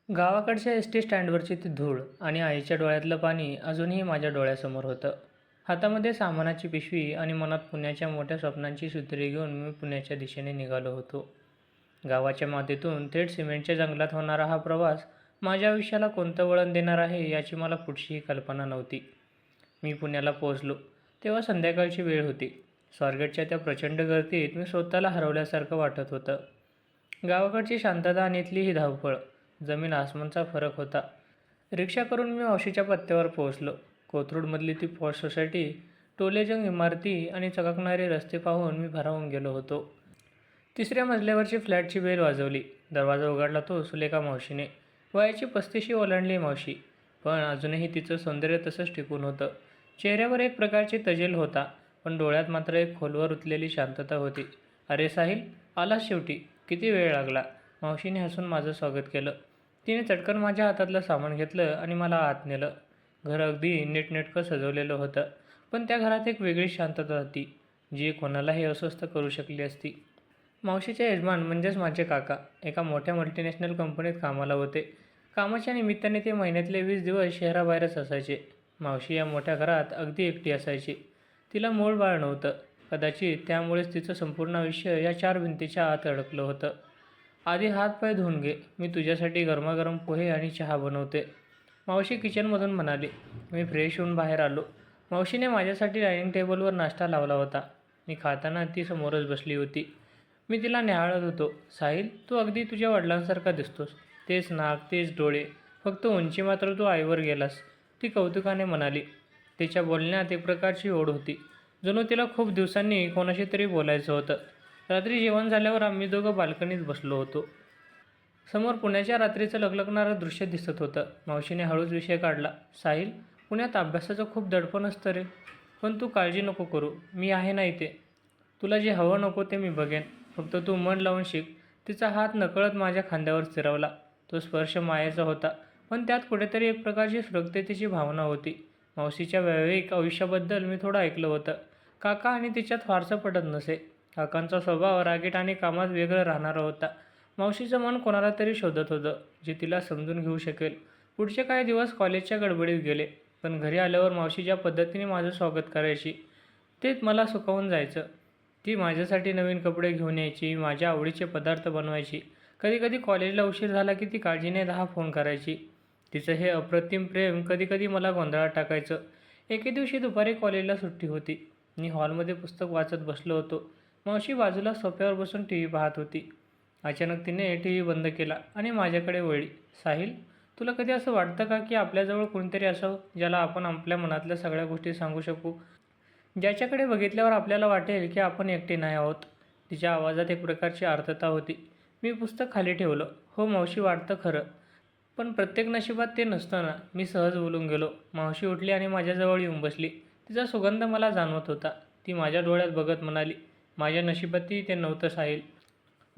गावाकडच्या S T स्टँडवरची ती धूळ आणि आईच्या डोळ्यातलं पाणी अजूनही माझ्या डोळ्यासमोर होतं. हातामध्ये सामानाची पिशवी आणि मनात पुण्याच्या मोठ्या स्वप्नांची सूत्रे घेऊन मी पुण्याच्या दिशेने निघालो होतो. गावाच्या मातीतून थेट सिमेंटच्या जंगलात होणारा हा प्रवास माझ्या आयुष्याला कोणतं वळण देणार आहे याची मला पुढचीही कल्पना नव्हती. मी पुण्याला पोहोचलो तेव्हा संध्याकाळची वेळ होती. स्वारगेटच्या त्या प्रचंड गर्दीत मी स्वतःला हरवल्यासारखं वाटत होतं. गावाकडची शांतता आणि इथली ही धावपळ, जमीन आसमानचा फरक होता. रिक्षा करून मी मावशीच्या पत्त्यावर पोहोचलो. कोथरूडमधली ती पॉश सोसायटी, टोलेजंग इमारती आणि चकाकणारे रस्ते पाहून मी भारावून गेलो होतो. तिसऱ्या मजल्यावरची फ्लॅटची बेल वाजवली. दरवाजा उघडला तो सुलेखा मावशीने. वयाची 35शी ओलांडली मावशी, पण अजूनही तिचं सौंदर्य तसंच टिकून होतं. चेहऱ्यावर एक प्रकारची तजेल होता, पण डोळ्यात मात्र एक खोलवर रुतलेली शांतता होती. "अरे साहिल, आलास शेवटी. किती वेळ लागला." मावशीने हसून माझं स्वागत केलं. तिने चटकन माझ्या हातातलं सामान घेतलं आणि मला आत नेलं. घर अगदी नीटनेटकं सजवलेलं होतं, पण त्या घरात एक वेगळीच शांतता होती, जी कोणालाही अस्वस्थ करू शकली असती. मावशीचे यजमान म्हणजेच माझे काका एका मोठ्या मल्टीनॅशनल कंपनीत कामाला होते. कामाच्या निमित्ताने ते महिन्यातले 20 दिवस शहराबाहेरच असायचे. मावशी या मोठ्या घरात अगदी एकटी असायची. तिला मूल बाळ नव्हतं. कदाचित त्यामुळेच तिचं संपूर्ण आयुष्य या 4 भिंतीच्या आत अडकलं होतं. "आधी हात-पाय धुवून घे, मी तुझ्यासाठी गरमागरम पोहे आणि चहा बनवते," मावशी किचनमधून म्हणाली. मी फ्रेश होऊन बाहेर आलो. मावशीने माझ्यासाठी डायनिंग टेबलवर नाश्ता लावला होता. मी खाताना ती समोरच बसली होती. मी तिला न्याहाळत होतो. "साहिल, तू अगदी तुझ्या वडिलांसारखा दिसतोस. तेच नाक, तेच डोळे. फक्त उंची मात्र तू आईवर गेलास," ती कौतुकाने म्हणाली. तिच्या बोलण्यात एक प्रकारची ओढ होती, जणू तिला खूप दिवसांनी कोणाशी तरी बोलायचं होतं. रात्री जेवण झाल्यावर आम्ही दोघं बाल्कनीत बसलो होतो. समोर पुण्याच्या रात्रीचं लखलखणारं दृश्य दिसत होतं. मावशीने हळूच विषय काढला. "साहिल, पुण्यात अभ्यासाचं खूप दडपण असतं रे. पण तू काळजी नको करू. मी आहे ना इथे. तुला जे हवं नको ते मी बघेन. फक्त तू मन लावून शिक." तिचा हात नकळत माझ्या खांद्यावर स्थिरावला. तो स्पर्श मायेचा होता, पण त्यात कुठेतरी एक प्रकारची सुरक्षिततेची भावना होती. मावशीच्या वैवाहिक आयुष्याबद्दल मी थोडं ऐकलं होतं. काका आणि तिच्यात फारसं पटत नसे. काकांचा स्वभाव रागीट आणि कामात वेगळं राहणारा होता. मावशीचं मन कोणाला तरी शोधत होतं, जे तिला समजून घेऊ शकेल. पुढचे काही दिवस कॉलेजच्या गडबडीत गेले, पण घरी आल्यावर मावशी ज्या पद्धतीने माझं स्वागत करायची, ते मला सुखावून जायचं. ती माझ्यासाठी नवीन कपडे घेऊन यायची, माझ्या आवडीचे पदार्थ बनवायची. कधीकधी कॉलेजला उशीर झाला की ती काळजीने 10 फोन करायची. तिचं हे अप्रतिम प्रेम कधीकधी मला गोंधळात टाकायचं. एके दिवशी दुपारी कॉलेजला सुट्टी होती. मी हॉलमध्ये पुस्तक वाचत बसलो होतो. मावशी बाजूला सोफ्यावर बसून टी व्ही पाहत होती. अचानक तिने टी व्ही बंद केला आणि माझ्याकडे वळली. "साहिल, तुला कधी असं वाटतं का की आपल्याजवळ कोणीतरी असावं, ज्याला आपण आपल्या मनातल्या सगळ्या गोष्टी सांगू शकू? ज्याच्याकडे बघितल्यावर आपल्याला वाटेल की आपण एकटे नाही आहोत?" तिच्या आवाजात एक प्रकारची आर्तता होती. मी पुस्तक खाली ठेवलं. "हो मावशी, वाटतं खरं. पण प्रत्येक नशिबात ते नसतं ना." मी सहज बोलून गेलो. मावशी उठली आणि माझ्याजवळ येऊन बसली. तिचा सुगंध मला जाणवत होता. ती माझ्या डोळ्यात बघत म्हणाली, "माझ्या नशिबातही ते नव्हतं साहिल.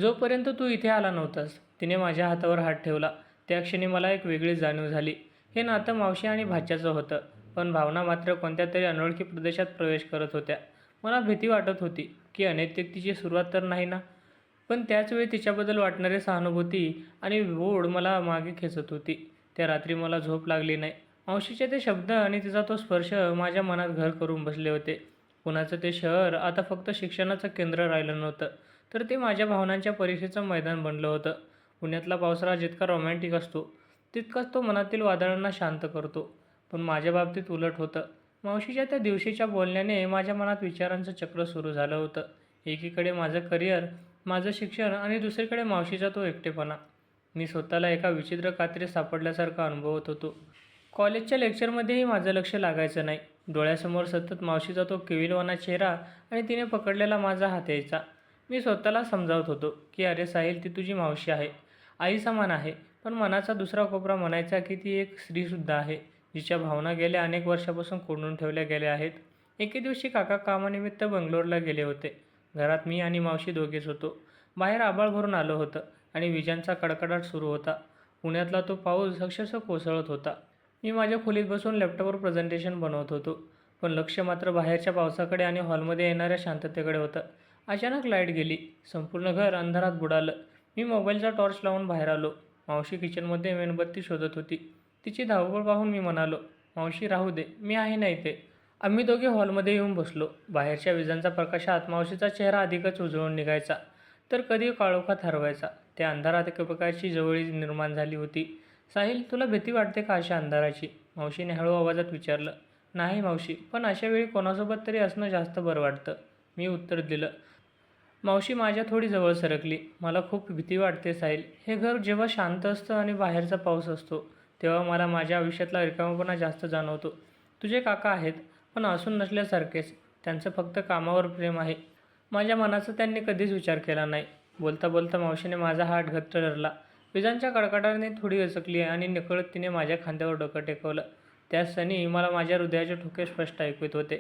जोपर्यंत तू इथे आला नव्हतास." तिने माझ्या हातावर हात ठेवला. त्या क्षणी मला एक वेगळी जाणीव झाली. हे नातं मावशी आणि भाच्याचं होतं, पण भावना मात्र कोणत्या तरी अनोळखी प्रदेशात प्रवेश करत होत्या. मला भीती वाटत होती की अनैतिकतेची सुरुवात तर नाही ना, पण त्याचवेळी तिच्याबद्दल वाटणारी सहानुभूती आणि ओढ मला मागे खेचत होती. त्या रात्री मला झोप लागली नाही. मावशीचे ते शब्द आणि तिचा तो स्पर्श माझ्या मनात घर करून बसले होते. पुण्याचं ते शहर आता फक्त शिक्षणाचं केंद्र राहिलं नव्हतं, तर ते माझ्या भावनांच्या परीक्षेचं मैदान बनलं होतं. पुण्यातला पावसाळा जितका रोमॅन्टिक असतो, तितकाच तो मनातील वादळांना शांत करतो. पण माझ्या बाबतीत उलट होतं. मावशीच्या त्या दिवशीच्या बोलण्याने माझ्या मनात विचारांचं चक्र सुरू झालं होतं. एकीकडे माझं करिअर, माझं शिक्षण आणि दुसरीकडे मावशीचा तो एकटेपणा. मी स्वतःला एका विचित्र कात्रीत सापडल्यासारखं अनुभवत होतो. कॉलेजच्या लेक्चरमध्येही माझं लक्ष लागायचं नाही. डोळ्यासमोर सतत मावशीचा तो केविलवाणा चेहरा आणि तिने पकडलेला माझा हात यायचा. मी स्वतःला समजावत होतो की "अरे साहिल, ती तुझी मावशी आहे, आई समान आहे, पण मनाचा दुसरा कोपरा म्हणायचा की ती एक स्त्रीसुद्धा आहे, जिच्या भावना गेल्या अनेक वर्षापासून कोंडून ठेवल्या गेल्या आहेत." एके दिवशी काका कामानिमित्त बंगलोरला गेले होते. घरात मी आणि मावशी दोघेच होतो. बाहेर आभाळ भरून आलं होतं आणि विजांचा कडकडाट सुरू होता. पुण्यातला तो पाऊस अक्षरशः कोसळत होता. मी माझ्या खोलीत बसून लॅपटॉपवर प्रेझेंटेशन बनवत होतो, पण लक्ष मात्र बाहेरच्या पावसाकडे आणि हॉलमध्ये येणाऱ्या शांततेकडे होतं. अचानक लाईट गेली. संपूर्ण घर अंधारात बुडालं. मी मोबाईलचा टॉर्च लावून बाहेर आलो. मावशी किचनमध्ये मेणबत्ती शोधत होती. तिची धावपळ पाहून मी म्हणालो, मावशी राहू दे, मी आहे ना इथे. आम्ही दोघे हॉलमध्ये येऊन बसलो. बाहेरच्या विजांच्या प्रकाशात मावशीचा चेहरा अधिकच उजळून निघायचा, तर कधी काळोखात हरवायचा. त्या अंधारात एक प्रकारची जवळीक निर्माण झाली होती. साहिल, तुला भीती वाटते का अशा अंधाराची? मावशीने हळू आवाजात विचारलं. नाही मावशी, पण अशा वेळी कोणासोबत तरी असणं जास्त बरं वाटतं, मी उत्तर दिलं. मावशी माझ्या थोडी जवळ सरकली. मला खूप भीती वाटते साहिल. हे घर जेव्हा शांत असतं आणि बाहेरचा पाऊस असतो, तेव्हा मला माझ्या आयुष्यातला रिकामेपणा जास्त जाणवतो. तुझे काका आहेत, पण असून नसल्यासारखेच. त्यांचं फक्त कामावर प्रेम आहे. माझ्या मनाचा त्यांनी कधीच विचार केला नाही. बोलता बोलता मावशीने माझा हात घट्ट धरला. विजांच्या कडकडाटाने थोडी गचकली आणि नकळत तिने माझ्या खांद्यावर डोकं टेकवलं. त्याच क्षणी मला माझ्या हृदयाचे ठोके स्पष्ट ऐकू येत होते.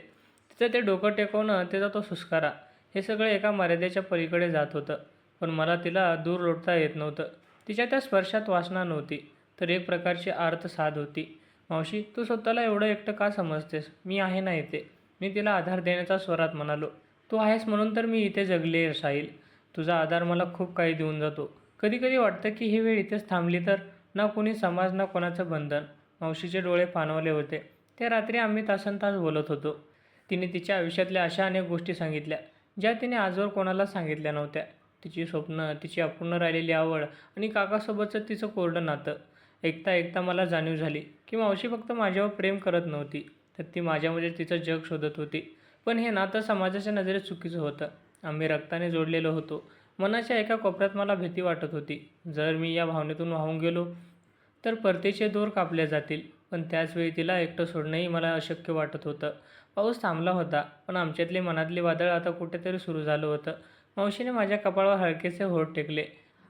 तिचं ते डोकं टेकवणं, तिचा तो सुस्कारा, हे सगळं एका मर्यादेच्या पलीकडे जात होतं. पण मला तिला दूर लोटता येत नव्हतं. तिच्या त्या स्पर्शात वासना नव्हती, तर एक प्रकारची आर्त साध होती. मावशी, तू स्वतःला एवढं एकटं का समजतेस? मी आहे ना इथे, मी तिला आधार देण्याच्या स्वरात म्हणालो. तू आहेस म्हणून तर मी इथे जगले साहिल. तुझा आधार मला खूप काही देऊन जातो. कधी कधी वाटतं की ही वेळ इथेच थांबली तर. ना कोणी समाज, ना कोणाचं बंधन. मावशीचे डोळे पाणवले होते. त्या रात्री आम्ही तासनतास बोलत होतो. तिने तिच्या आयुष्यातल्या अशा अनेक गोष्टी सांगितल्या, ज्या तिने आजवर कोणाला सांगितल्या नव्हत्या. तिची स्वप्न, तिची अपूर्ण राहिलेली आवड आणि काकासोबतचं तिचं कोरडं नातं. ऐकता ऐकता मला जाणीव झाली की मावशी फक्त माझ्यावर प्रेम करत नव्हती, तर ती माझ्यामध्ये तिचं जग शोधत होती. पण हे नातं समाजाच्या नजरेत चुकीचं होतं. आम्ही रक्ताने जोडलेलो होतो. मनाच्या एका कोपऱ्यात मला भीती वाटत होती. जर मी या भावनेतून वाहून गेलो तर परतीचे दोर कापले जातील. पण त्याचवेळी तिला एकटं सोडणंही मला अशक्य वाटत होतं. पाऊस थांबला होता, पण आमच्यातले मनातले वादळ आता कुठेतरी सुरू झालं होतं. मावशीने माझ्या कपाळावर हलकेसे होठ टेकले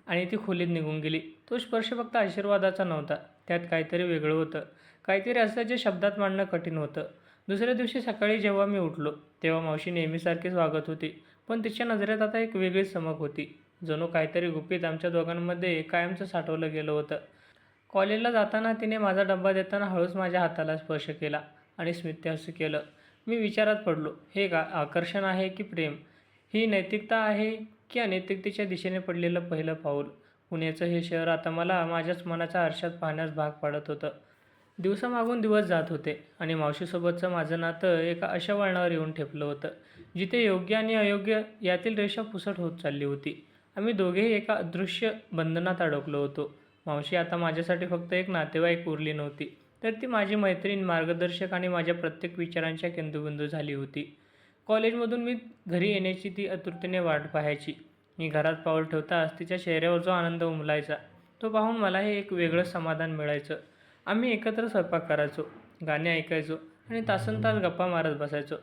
आणि ती खोलीत निघून गेली. तो स्पर्श फक्त आशीर्वादाचा नव्हता, त्यात काहीतरी वेगळं होतं. काहीतरी असं जे शब्दात मांडणं कठीण होतं. दुसऱ्या दिवशी सकाळी जेव्हा मी उठलो, तेव्हा मावशी नेहमीसारखीच वागत होती. पण तिच्या नजरेत आता एक वेगळीच चमक होती. जणू काहीतरी गुपित आमच्या दोघांमध्ये कायमचं साठवलं गेलं होतं. कॉलेजला जाताना तिने माझा डब्बा देताना हळूच माझ्या हाताला स्पर्श केला आणि स्मितहास्य केलं. मी विचारात पडलो, हे का आकर्षण आहे की प्रेम? ही नैतिकता आहे की अनैतिकतेच्या दिशेने पडलेलं पहिलं पाऊल? पुण्याचं हे शहर आता मला माझ्याच मनाच्या आरशात पाहण्यास भाग पाडत होतं. दिवसामागून दिवस जात होते आणि मावशीसोबतचं माझं नातं एका अशा वळणावर येऊन ठेपलं होतं, जिथे योग्य आणि अयोग्य यातील रेषा पुसट होत चालली होती. आम्ही दोघेही एका अदृश्य बंधनात अडकलो होतो. मावशी आता माझ्यासाठी फक्त एक नातेवाईक उरली नव्हती, तर ती माझी मैत्रीण, मार्गदर्शक आणि माझ्या प्रत्येक विचारांच्या केंद्रबिंदू झाली होती. कॉलेजमधून मी घरी येण्याची ती आतुरतेने वाट पाहायची. मी घरात पाऊल ठेवताच तिच्या चेहऱ्यावर जो आनंद उमलायचा, तो पाहून मलाही एक वेगळं समाधान मिळायचं. आम्ही एकत्र स्वयंपाक करायचो, गाणे ऐकायचो आणि तासनतास गप्पा मारत बसायचो.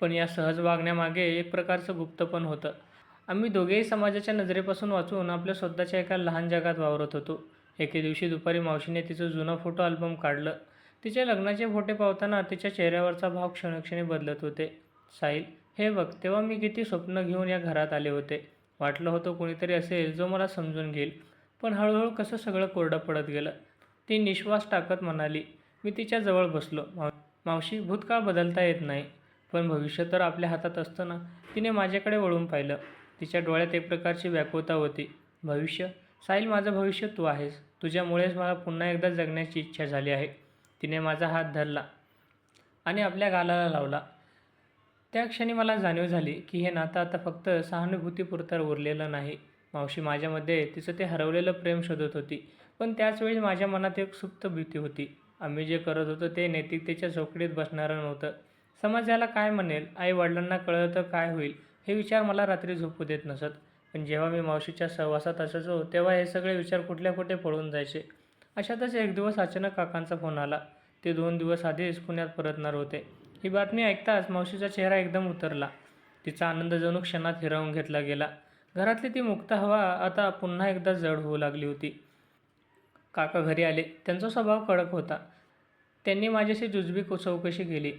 पण या सहज वागण्यामागे एक प्रकारचं गुप्तपण होतं. आम्ही दोघेही समाजाच्या नजरेपासून वाचून आपल्या स्वतःच्या एका लहान जगात वावरत होतो. एके दिवशी दुपारी मावशीने तिचं जुनं फोटो अल्बम काढलं. तिच्या लग्नाचे फोटे पाहताना तिच्या चेहऱ्यावरचा भाव क्षणोक्षणी बदलत होते. साहिल, हे बघ, तेव्हा मी किती स्वप्न घेऊन या घरात आले होते. वाटलं होतं कोणीतरी असेल जो मला समजून घेईल. पण हळूहळू कसं सगळं कोरडं पडत गेलं. ती निश्वास टाकत म्हणाली. मी तिच्या जवळ बसलो. मावशी, भूतकाळ बदलता येत नाही, पण भविष्य तर आपल्या हातात असतं ना. तिने माझ्याकडे वळून पाहिलं. तिच्या डोळ्यात एक प्रकारची व्याकुळता होती. भविष्य? साहिल, माझं भविष्य तू आहेस. तुझ्यामुळेच मला पुन्हा एकदा जगण्याची इच्छा झाली आहे. तिने माझा हात धरला आणि आपल्या गालाला लावला. त्या क्षणी मला जाणीव झाली की हे नातं आता फक्त सहानुभूतीपुरतं उरलेलं नाही. मावशी माझ्यामध्ये तिचं ते हरवलेलं प्रेम शोधत होती, पण त्याचवेळी माझ्या मनात एक सुप्त भीती होती. आम्ही जे करत होतो ते नैतिकतेच्या चौकटीत बसणारं नव्हतं. समाज याला काय म्हणेल, आई-वडिलांना कळलं तर काय होईल, हे विचार मला रात्री झोपू देत नसत. पण जेव्हा मी मावशीच्या सहवासात असायचो, तेव्हा हे सगळे विचार कुठल्या कुठे पळून जायचे. अशातच एक दिवस अचानक काकांचा फोन आला. ते 2 दिवस आधीच पुण्यात परतणार होते. ही बातमी ऐकताच मावशीचा चेहरा एकदम उतरला. तिचा आनंद जणू क्षणात हिरावून घेतला गेला. घरातली ती मुक्त हवा आता पुन्हा एकदा जड होऊ लागली होती. काका घरी आले. त्यांचा स्वभाव कडक होता. त्यांनी माझ्याशी जुजबी चौकशी केली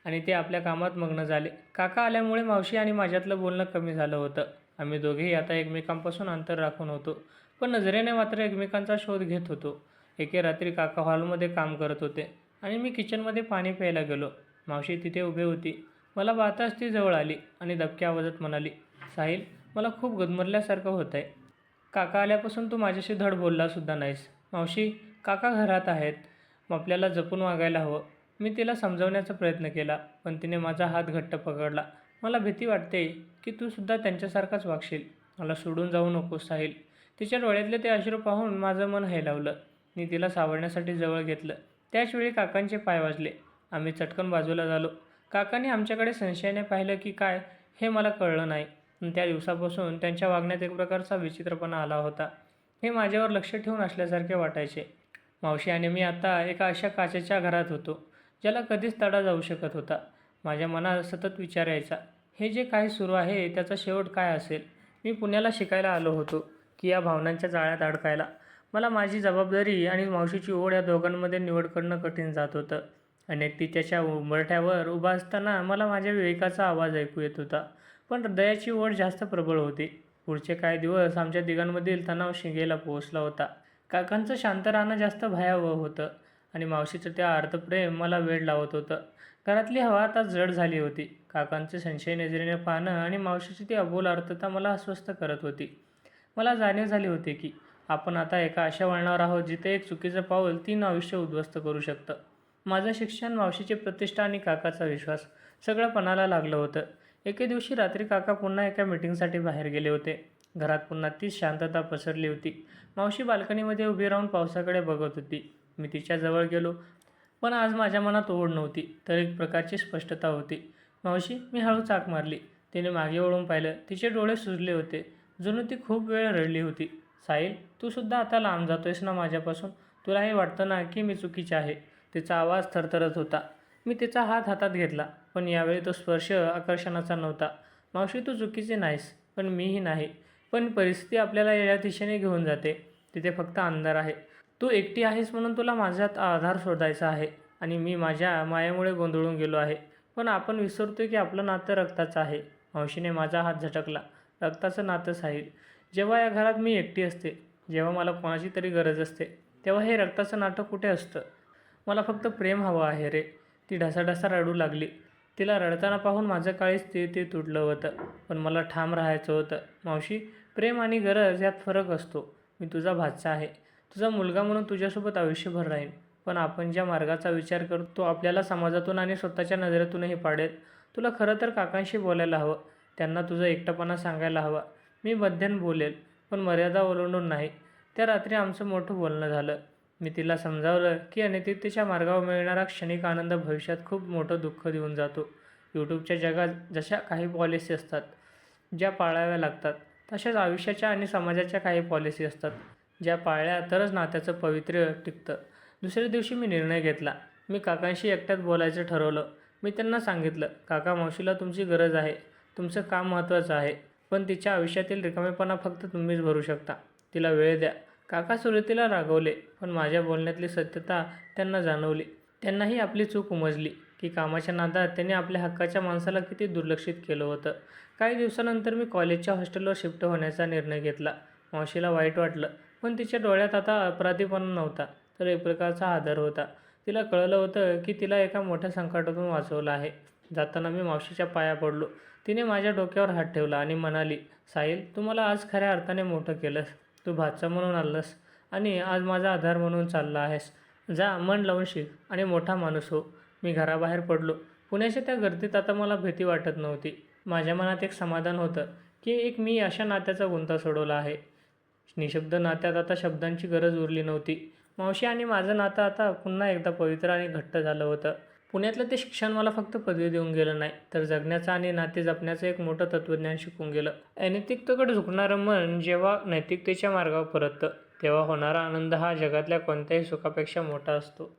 आणि ते आपल्या कामात मग्न झाले. काका आल्यामुळे मावशी आणि माझ्यातलं बोलणं कमी झालं होतं. आम्ही दोघेही आता एकमेकांपासून अंतर राखून होतो, पण नजरेने मात्र एकमेकांचा शोध घेत होतो. एके रात्री काका हॉलमध्ये काम करत होते आणि मी किचनमध्ये पाणी प्यायला गेलो. मावशी तिथे उभी होती. मला पाहताच ती जवळ आली आणि दबक्या आवाजात म्हणाली, साहिल, मला खूप गुदमरल्यासारखं होत आहे. काका आल्यापासून तू माझ्याशी धड बोललासुद्धा नाहीस. मावशी, काका घरात आहेत. आपल्याला जपून वागायला हवं. मी तिला समजावण्याचा प्रयत्न केला, पण तिने माझा हात घट्ट पकडला. मला भीती वाटते की तू सुद्धा त्यांच्यासारखाच वागशील. मला सोडून जाऊ नकोस साहिल. तिच्या डोळ्यातले ते अश्रू पाहून माझं मन हेलावलं. मी तिला सावरण्यासाठी जवळ घेतलं. त्याचवेळी काकांचे पाय वाजले. आम्ही चटकन बाजूला झालो. काकांनी आमच्याकडे संशयाने पाहिलं की काय हे मला कळलं नाही. पण त्या दिवसापासून त्यांच्या वागण्यात एक प्रकारचा विचित्रपणा आला होता. हे माझ्यावर लक्ष ठेवून असल्यासारखे वाटायचे. मावशी आणि मी आता एका अशा काचेच्या घरात होतो, ज्याला कधीच तडा जाऊ शकत होता. माझ्या मनात सतत विचार यायचा, हे जे काही सुरू आहे त्याचा शेवट काय असेल? मी पुण्याला शिकायला आलो होतो की या भावनांच्या जाळ्यात अडकायला? मला माझी जबाबदारी आणि मावशीची ओढ या दोघांमध्ये निवड करणं कठीण जात होतं. अनेक ती त्याच्या उंबरठ्यावर उभा असताना मला माझ्या विवेकाचा आवाज ऐकू येत होता, पण हृदयाची ओढ जास्त प्रबळ होती. पुढचे काही दिवस आमच्या तिघांमधील तणाव शिगेला पोहोचला होता. काकांचं शांत राहणं जास्त भयावह होतं आणि मावशीचं त्या अर्थप्रेम मला वेड लावत होतं. घरातली हवा आता जड झाली होती. काकांचे संशय नजरेने पाहणं आणि मावशीची ती अबोल अर्थता मला अस्वस्थ करत होती. मला जाणीव झाली होती की आपण आता एका अशा वळणावर आहोत जिथे एक चुकीचं पाऊल 3 आयुष्य उद्ध्वस्त करू शकतं. माझं शिक्षण, मावशीची प्रतिष्ठा आणि काकाचा विश्वास सगळं पणाला लागलं होतं. एके दिवशी रात्री काका पुन्हा एका मीटिंगसाठी बाहेर गेले होते. घरात पुन्हा तीच शांतता पसरली होती. मावशी बाल्कनीमध्ये उभी राहून पावसाकडे बघत होती. मी तिच्या जवळ गेलो, पण आज माझ्या मनात ओढ नव्हती, तर एक प्रकारची स्पष्टता होती. मावशी, मी हळू चाक मारली. तिने मागे वळून पाहिलं. तिचे डोळे सुजले होते, जणू ती खूप वेळ रडली होती. साहिल, तू सुद्धा आता लांब जातोयस ना माझ्यापासून? तुला हे वाटतं ना की मी चुकीचे आहे? तिचा आवाज थरथरत होता. मी तिचा हात हातात घेतला, पण यावेळी तो स्पर्श आकर्षणाचा नव्हता. मावशी, तू चुकीची नाहीस, पण मीही नाही. पण परिस्थिती आपल्याला या दिशेने घेऊन जाते. तिथे फक्त अंधार आहे. तू एकटी आहेस म्हणून तुला माझ्यात आधार शोधायचा आहे आणि मी माझ्या मायेमुळे गोंधळून गेलो आहे. पण आपण विसरतोय की आपलं नातं रक्ताचं आहे. मावशीने माझा हात झटकला. रक्ताचं नातं साहिल. जेव्हा या घरात मी एकटी असते, जेव्हा मला कोणाची तरी गरज असते, तेव्हा हे रक्ताचं नातं कुठे असतं? मला फक्त प्रेम हवं आहे रे. ती ढसाढसा रडू लागली. तिला रडताना पाहून माझं काळीज ते तुटलं होतं, पण मला ठाम राहायचं होतं. मावशी, प्रेम आणि गरज यात फरक असतो. मी तुझा भाचा आहे. तुझा मुलगा म्हणून तुझ्यासोबत आयुष्यभर राहीन. पण आपण ज्या मार्गाचा विचार करतो तो आपल्याला समाजातून आणि स्वतःच्या नजरेतूनही पाडेल. तुला खरं तर काकांशी बोलायला हवं. त्यांना तुझा एकटेपणा सांगायला हवा. मी मध्यन बोलेल, पण मर्यादा ओलांडून नाही. त्या रात्री आमचं मोठं बोलणं झालं. मी तिला समजावलं की अनैतिकतेच्या मार्गावर मिळणारा क्षणिक आनंद भविष्यात खूप मोठं दुःख देऊन जातो. यूट्यूबच्या जगात जशा काही पॉलिसी असतात ज्या पाळाव्या लागतात, तशाच आयुष्याच्या आणि समाजाच्या काही पॉलिसी असतात ज्या पाळल्या तरच नात्याचं पावित्र्य टिकतं. दुसऱ्या दिवशी मी निर्णय घेतला. मी काकांशी एकट्यात बोलायचं ठरवलं. मी त्यांना सांगितलं, काका, मावशीला तुमची गरज आहे. तुमचं काम महत्त्वाचं आहे, पण तिच्या आयुष्यातील रिकामेपणा फक्त तुम्हीच भरू शकता. तिला वेळ द्या. काका सुरुवातीला रागवले, पण माझ्या बोलण्यातली सत्यता त्यांना जाणवली. त्यांनाही आपली चूक उमजली की कामाच्या नादात त्यांनी आपल्या हक्काच्या माणसाला किती दुर्लक्षित केलं होतं. काही दिवसानंतर मी कॉलेजच्या हॉस्टेलवर शिफ्ट होण्याचा निर्णय घेतला. मावशीला वाईट वाटलं, पण तिच्या डोळ्यात आता अपराधीपणा नव्हता, तर एक प्रकारचा आदर होता. तिला कळलं होतं की तिला एका मोठ्या संकटातून वाचवलं आहे. जाताना मी मावशीच्या पाया पडलो. तिने माझ्या डोक्यावर हात ठेवला आणि म्हणाली, साहिल, तू मला आज खऱ्या अर्थाने मोठं केलंस. तू भाचा म्हणून आलास आणि आज माझा आधार म्हणून चालला आहेस. जा, मन लावून शिक आणि मोठा माणूस हो. मी घराबाहेर पडलो. पुण्याच्या त्या गर्दीत आता मला भीती वाटत नव्हती. माझ्या मनात एक समाधान होतं की मी अशा नात्याचा गुंता सोडवला आहे. निशब्द नात्यात आता शब्दांची गरज उरली नव्हती. मावशी आणि माझं नातं आता पुन्हा एकदा पवित्र आणि घट्ट झालं होतं. पुण्यातलं ते शिक्षण मला फक्त पदवी देऊन गेलं नाही, तर जगण्याचं आणि नाते जपण्याचं एक मोठं तत्त्वज्ञान शिकून गेलं. अनैतिकतेकडे झुकणारं मन जेव्हा नैतिकतेच्या मार्गावर परततं, तेव्हा होणारा आनंद हा जगातल्या कोणत्याही सुखापेक्षा मोठा असतो.